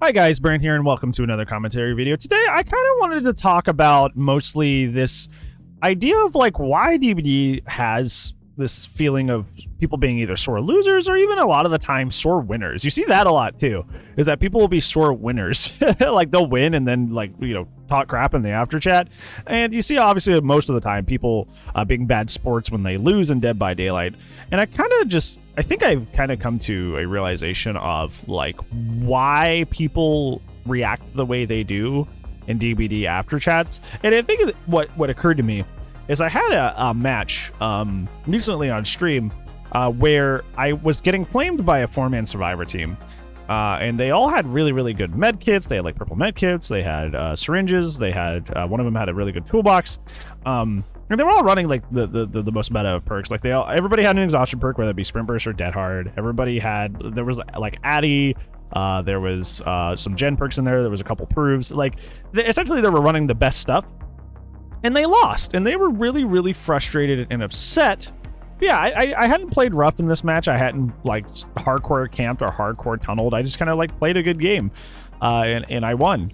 Hi guys, Brent here, and welcome to another commentary video. Today, I kind of wanted to talk about mostly this idea of like why DBD has this feeling of people being either sore losers or even a lot of the time sore winners. You see that a lot too, is that people will be sore winners. Like they'll win and then talk crap in the after chat. And you see obviously most of the time people being bad sports when they lose in Dead by Daylight. And I think I've kind of come to a realization of like why people react the way they do in DBD after chats. And I think what occurred to me is I had a match recently on stream where I was getting flamed by a 4-man survivor team. And they all had really, really good med kits. They had like purple med kits. They had syringes. They had one of them had a really good toolbox. And they were all running like the most meta of perks. Like everybody had an exhaustion perk, whether it be Sprint Burst or Dead Hard. There was like Addy. There was some gen perks in there. There was a couple proves. Essentially they were running the best stuff. And they lost, and they were really, really frustrated and upset. Yeah, I hadn't played rough in this match. I hadn't like hardcore camped or hardcore tunneled. I just kind of like played a good game, and I won.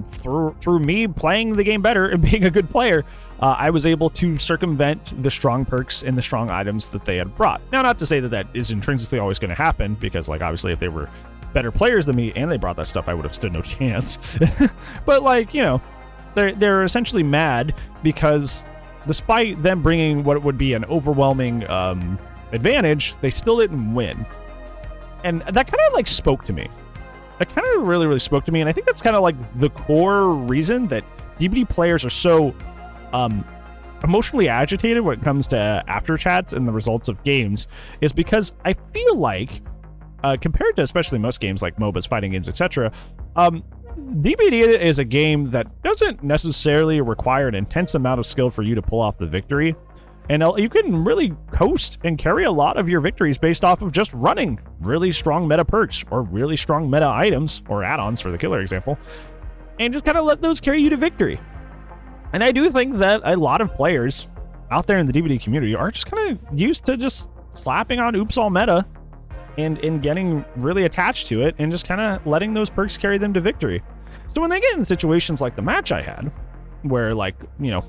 Through me playing the game better and being a good player, I was able to circumvent the strong perks and the strong items that they had brought. Now, not to say that is intrinsically always going to happen, because like obviously if they were better players than me and they brought that stuff, I would have stood no chance. But like, you know, they're essentially mad because despite them bringing what would be an overwhelming advantage, they still didn't win. And that kind of like spoke to me. That kind of really, really spoke to me. And I think that's kind of like the core reason that DBD players are so emotionally agitated when it comes to after chats and the results of games, is because I feel like compared to especially most games like MOBAs, fighting games, etc., DBD is a game that doesn't necessarily require an intense amount of skill for you to pull off the victory. And you can really coast and carry a lot of your victories based off of just running really strong meta perks or really strong meta items or add-ons, for the killer example, and just kind of let those carry you to victory. And I do think that a lot of players out there in the DBD community are just kind of used to just slapping on oops all meta and getting really attached to it and just kind of letting those perks carry them to victory. So when they get in situations like the match I had, where like, you know,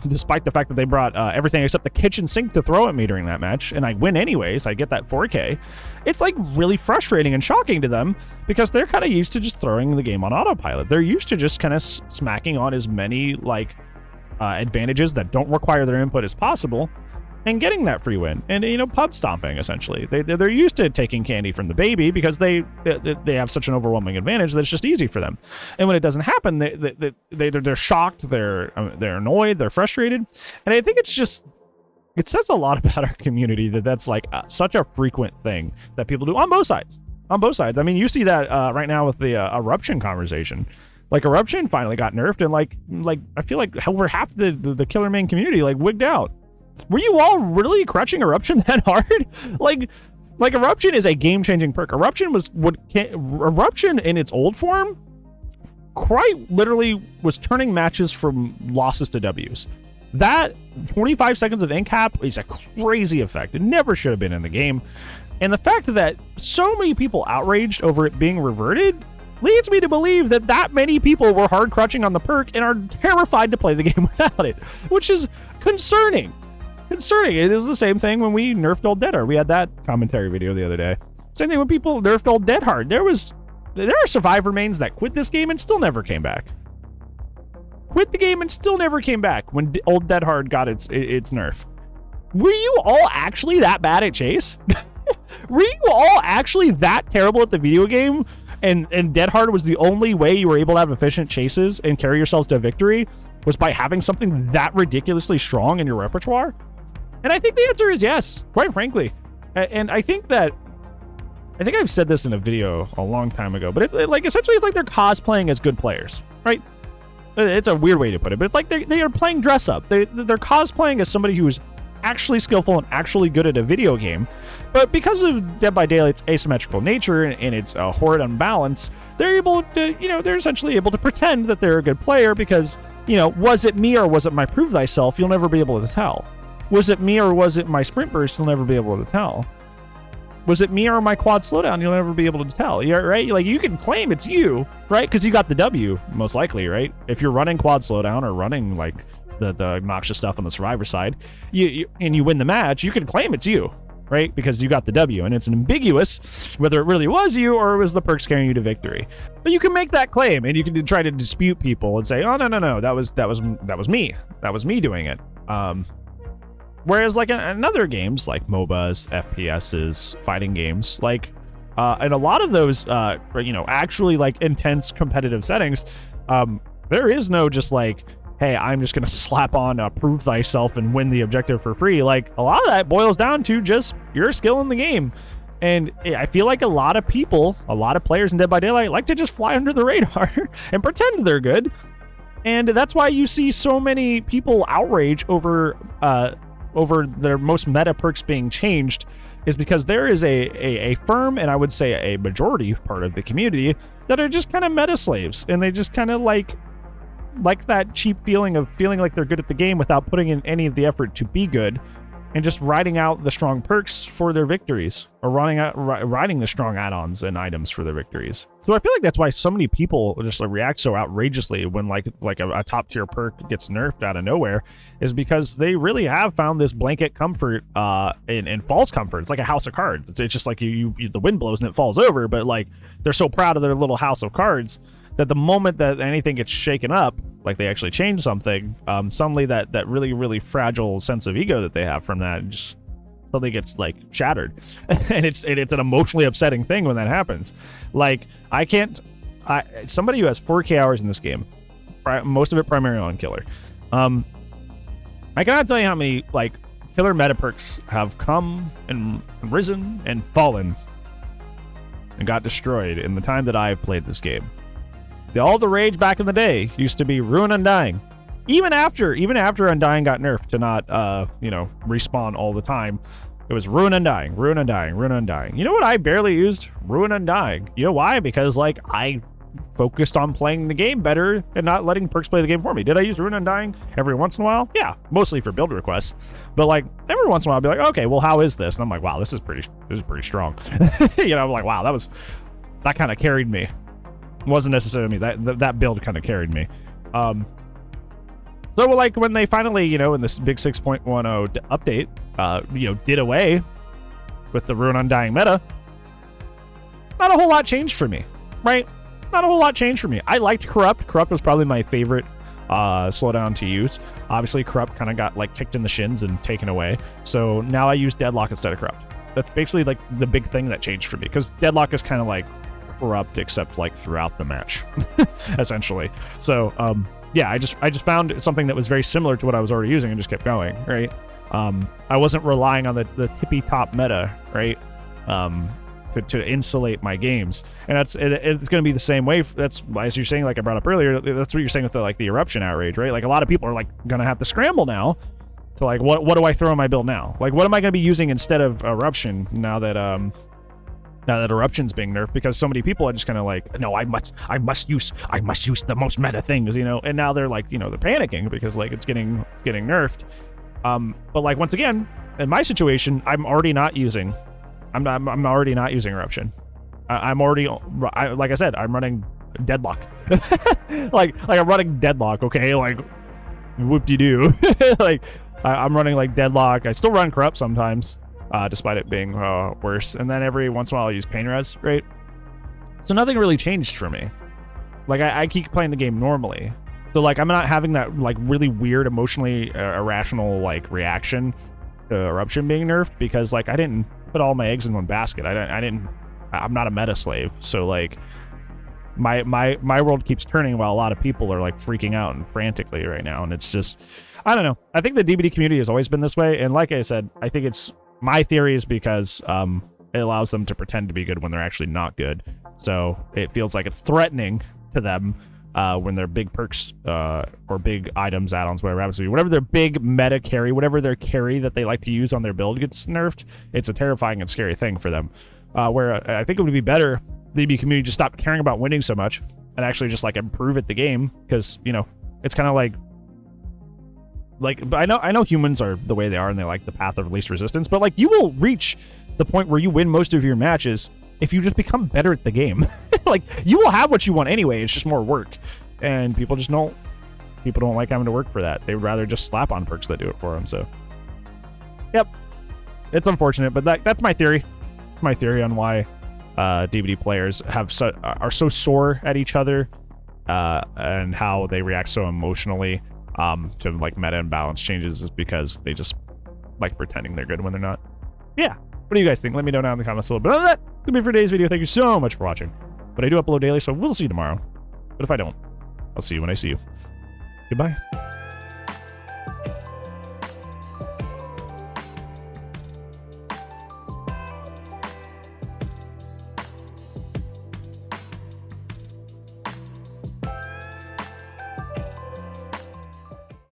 despite the fact that they brought everything except the kitchen sink to throw at me during that match, and I win anyways, I get that 4K, it's like really frustrating and shocking to them because they're kind of used to just throwing the game on autopilot. They're used to just kind of smacking on as many like advantages that don't require their input as possible and getting that free win, and you know, pub stomping. Essentially they're used to taking candy from the baby because they have such an overwhelming advantage that it's just easy for them. And when it doesn't happen, they're shocked, they're annoyed, they're frustrated. And I think it says a lot about our community that's like such a frequent thing that people do on both sides. I mean, you see that right now with the eruption conversation. Like eruption finally got nerfed, and like I feel like over half the killer main community like wigged out. Were you all really crutching eruption that hard? Like eruption is a game-changing perk. Eruption eruption in its old form quite literally was turning matches from losses to W's. That 25 seconds of ink cap is a crazy effect. It never should have been in the game. And the fact that so many people outraged over it being reverted leads me to believe that many people were hard crutching on the perk and are terrified to play the game without it, which is concerning. It is the same thing when we nerfed old Dead Hard. We had that commentary video the other day. Same thing when people nerfed old Dead Hard. There are survivor mains that quit this game and still never came back. Quit the game and still never came back when old Dead Hard got its nerf. Were you all actually that bad at chase? Were you all actually that terrible at the video game? And Dead Hard was the only way you were able to have efficient chases and carry yourselves to victory was by having something that ridiculously strong in your repertoire? And I think the answer is yes, quite frankly. And I think I've said this in a video a long time ago, but essentially it's like they're cosplaying as good players, right? It's a weird way to put it, but it's like they are playing dress up. They're cosplaying as somebody who's actually skillful and actually good at a video game. But because of Dead by Daylight's asymmetrical nature and its horrid unbalance, they're essentially able to pretend that they're a good player because, you know, was it me or was it my prove thyself? You'll never be able to tell. Was it me or was it my sprint burst? You'll never be able to tell. Was it me or my quad slowdown? You'll never be able to tell. Yeah, right? Like, you can claim it's you, right? Because you got the W, most likely, right? If you're running quad slowdown or running, like, the obnoxious stuff on the survivor side, and you win the match, you can claim it's you, right? Because you got the W, and it's ambiguous whether it really was you or it was the perks carrying you to victory. But you can make that claim, and you can try to dispute people and say, oh, no, that was me. That was me doing it. Whereas, like, in other games, like MOBAs, FPSs, fighting games, like, in a lot of those, actually, like, intense competitive settings, there is no just, like, hey, I'm just going to slap on prove thyself and win the objective for free. Like, a lot of that boils down to just your skill in the game. And I feel like a lot of people, a lot of players in Dead by Daylight like to just fly under the radar and pretend they're good. And that's why you see so many people outrage over their most meta perks being changed, is because there is a firm, and I would say a majority part of the community, that are just kind of meta slaves, and they just kind of like that cheap feeling of feeling like they're good at the game without putting in any of the effort to be good, and just riding out the strong perks for their victories, or riding the strong add-ons and items for their victories. So I feel like that's why so many people just like react so outrageously when like a top tier perk gets nerfed out of nowhere, is because they really have found this blanket comfort in false comfort. It's like a house of cards. It's just like you the wind blows and it falls over, but like they're so proud of their little house of cards that the moment that anything gets shaken up, like they actually change something, suddenly that really, really fragile sense of ego that they have from that just suddenly gets like shattered. and it's an emotionally upsetting thing when that happens. Like, somebody who has 4K hours in this game, most of it primarily on killer, I cannot tell you how many like killer meta perks have come and risen and fallen and got destroyed in the time that I've played this game. All the rage back in the day used to be Ruin Undying. Even after Undying got nerfed to not respawn all the time, it was Ruin Undying, Ruin Undying, Ruin Undying. You know what I barely used? Ruin Undying. You know why? Because like I focused on playing the game better and not letting perks play the game for me. Did I use Ruin Undying every once in a while? Yeah, mostly for build requests. But like every once in a while I'll be like, okay, well, how is this? And I'm like, wow, this is pretty strong. I'm like, wow, that kind of carried me. Wasn't necessarily me. That build kind of carried me. So like when they finally, in this big 6.10 update, did away with the Ruin Undying meta, not a whole lot changed for me, right? Not a whole lot changed for me. I liked Corrupt. Corrupt was probably my favorite slowdown to use. Obviously, Corrupt kind of got like kicked in the shins and taken away. So now I use Deadlock instead of Corrupt. That's basically like the big thing that changed for me, because Deadlock is kind of like Corrupt except like throughout the match essentially. So I just found something that was very similar to what I was already using and just kept going, right? I wasn't relying on the tippy top meta, right, to insulate my games. And it's going to be the same way. That's as you're saying, like I brought up earlier, that's what you're saying with the eruption outrage, right? Like a lot of people are like going to have to scramble now to like what do I throw in my build now? Like what am I going to be using instead of eruption now that eruption's being nerfed? Because so many people are just kind of like, no, I must use the most meta things, and now they're like, they're panicking because like it's getting nerfed. But like once again, in my situation, I'm already not using eruption. Like I said, I'm running Deadlock. like I'm running Deadlock, okay? Like whoop-de-doo. Like I'm running like Deadlock. I still run Corrupt sometimes. Despite it being worse. And then every once in a while I'll use Pain Res, right? So nothing really changed for me. Like I keep playing the game normally. So like I'm not having that like really weird emotionally irrational like reaction to Eruption being nerfed, because like I didn't put all my eggs in one basket. I'm not a meta slave. So like my world keeps turning while a lot of people are like freaking out and frantically right now. And it's just, I don't know. I think the DBD community has always been this way. And like I said, I think my theory is because it allows them to pretend to be good when they're actually not good. So it feels like it's threatening to them when their big perks or big items, add-ons, whatever their big meta carry, whatever their carry that they like to use on their build gets nerfed. It's a terrifying and scary thing for them. Where I think it would be better the DB community just stop caring about winning so much and actually just like improve at the game, because it's kind of like I know humans are the way they are and they like the path of least resistance, but like you will reach the point where you win most of your matches if you just become better at the game. Like, you will have what you want anyway. It's just more work. And people don't like having to work for that. They'd rather just slap on perks that do it for them. So, yep. It's unfortunate, but that's my theory. My theory on why DBD players are so sore at each other and how they react so emotionally to like meta and balance changes is because they just like pretending they're good when they're not. Yeah. What do you guys think? Let me know down in the comments a little bit on that. That's gonna be for today's video. Thank you so much for watching. But I do upload daily, so we'll see you tomorrow. But if I don't, I'll see you when I see you. Goodbye.